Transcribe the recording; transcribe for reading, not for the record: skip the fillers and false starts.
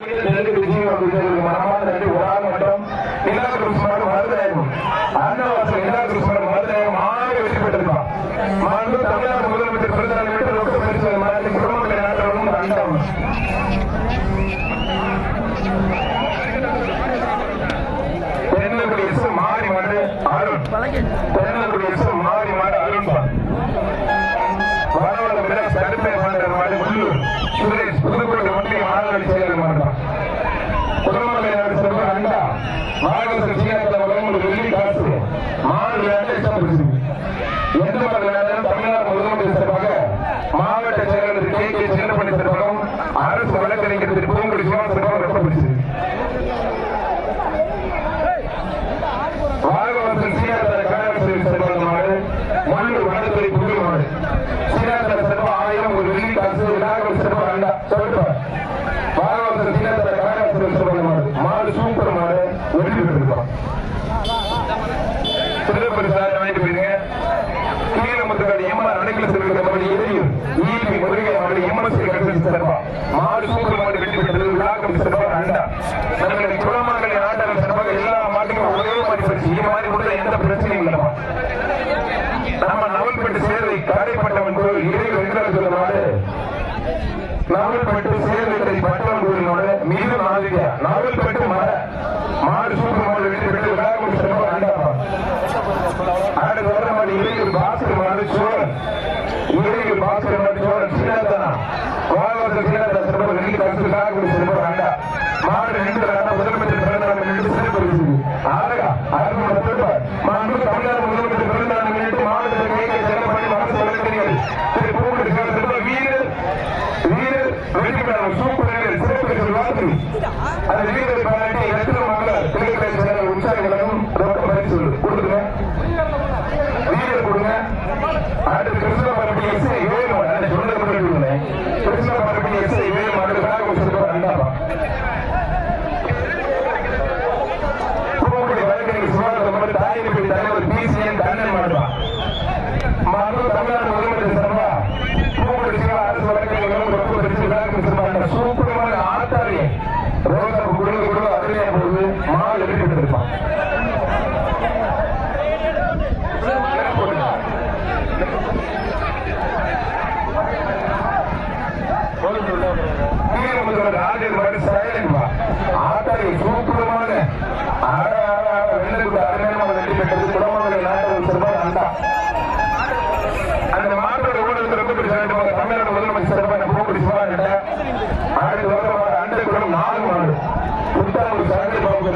மனமான நன்றி. ஒரு ஆள் மட்டும் நிலாகிருஷ்ணன் மதுரையும் அன்னவாசல் நிலாகிருஷ்ணன் மதுரையும் மாறி வெற்றி பெற்றிருப்பான். மாண்பு தமிழ்நாடு முதலமைச்சர் பிரதமர் விட்டு ரொக்க பரிசு மாநில குடும்பங்களை நாட்டவும் அண்டம் தென்னங்குடி எஸ் மாறி மாடு அருண் தென்னங்குடி எஸ் மாறி மாடு அருண் வரவழ மிராஸ் கருப்பை மாடு மாடு உள்ளூர் சுரேஷ் புதுக்கோட்டை ஒன்றிய மாநகராட்சி செயலர் மாட்டான் குடும்பங்களை செல்வ அண்டா மாநகராட்சி சீனாத்தில் வழங்கும் வெள்ளி காசு மாடு விளையாட்டு எச்சப்படுத்தி எந்த மாதிரி விளையாட்டாலும் தமிழ்நாடு முதலமைச்சர் சிறப்பாக மாவட்ட செயலாளர் கே கே சின்னப்பள்ளி சிறப்பாகவும் அரசு வழக்கறிஞர் திரு பூங்குடி சிவன் சிறப்பாக வெப்பப்படுத்தி வாகவசன் சீனாத்தில் காரணம் சிறப்பாக மாடு மல்லூர் வடதுறை புது மாடு சீனாத்தில் சிறப்பாக 1000 ஒரு வெள்ளி காசு விநாயகர் சிறப்பாக அண்டா சொல்லிட்டு வாகவசன் சீனாத்தில் காரணம் சிறப்பாக மாடு சூப்பர் மாடு வெற்றி பெற்றிருக்கோம். சிறப்பு சார் வாங்கிட்டு போயிருங்க. கீழமுத்துக்காடு எம்ஆர் அணைக்கல சிறுவர்கள் மறுபடி எரியும் ஈபி முருகை மறுபடி எம்எஸ்சி கட்டத்தில் சிறப்பா மாடு சூப்பர் மாடு வெற்றி பெற்றது. விழாக்கம் சிறப்பாக அண்டா நம்மளுடைய குளமாக்களின் ஆட்டங்கள் சிறப்பாக எல்லா மாட்டுக்கும் ஒரே மாதிரி பிரச்சனை இது மாதிரி கூட எந்த பிரச்சனையும் இல்லமா. நம்ம நவல்பட்டு சேர்வை காரைப்பட்டவன் கோயில் இறை வெங்கடாஜ சொல்ல மாடு நாவல்பட்டு சேர்வை பட்டவன் கோயிலோட மிக மாதிரியா நாவல்பட்டு மாடு சூப்பர் மாடு வெற்றி பெற்று விழாக்கம் சிறப்பாக அண்டாப்பா. அடுத்து வர மாடு இறையூர் பாஸ்கர் மாடு சோழன் இறையூர் பாஸ்கர் மாடு சோழன் சீனாதானா வாகவச சீனாதா சிறப்பாக வெள்ளி காசு விழாக்கம் சிறப்பாக அண்டா மாடு 2 ஆண்டா முதலமைச்சர் பிறந்தநாள் முன்னிட்டு சிறப்பு ஆகா அருள் மாண்பு தமிழ்நாடு முதலமைச்சர் பிறந்தநாள் முன்னிட்டு மாவட்டத்தில் கே செல்லப்பள்ளி அரசு வழக்கறிஞர் திரு பூங்குடி சிறப்பாக வீரர் வெற்றி பெற்ற சூப்பர் சிறப்பு வாழ்த்து அந்த வீரர் பாராட்டி ரத்தின மங்களார் திரைக்கலை செயலர் உற்சாகங்களும் ரொக்க பரிசு கொடுத்துருங்க வீரர் கொடுங்க. அடுத்து கிருஷ்ண பரப்பி எஸ்ஐ வேலுமாடு அந்த சொல்ல கிருஷ்ண பரப்பி எஸ்ஐ வேலுமாடு விநாயகர் சிறப்பாக அண்டாப்பா பூங்குடி வழக்கறிஞர் சுகாதார தாயினப்படி தலைவர் பிசிஎன் கண்ணன் மாடுவா மாண்பு தமிழ்நாடு முதலமைச்சர் சிறப்பா பூங்குடி சிவா அரசு வழக்கறிஞர்களும் ரொக்க பரிசு விநாயகர் சிறப்பாக சூப்பரமான ஆட்டாளி ரோசா குடும்ப அருமையா போகுது மாடு வெற்றி பெற்றிருப்பான். ஆட்டாளி சூப்பரமான வெள்ளக்கூட அருமையான வெற்றி பெற்றது. குடமங்கலை நாட்டவர் சிறப்பாக அண்டா அந்த மாட்டோட ஊழலுக்கு ரொம்ப தமிழ்நாடு முதலமைச்சர் சிறப்பாக பூங்குடி சிவா அடுத்து வர அண்டை குடம் 4 மாடு புத்தாமூர் சாரதி பாபு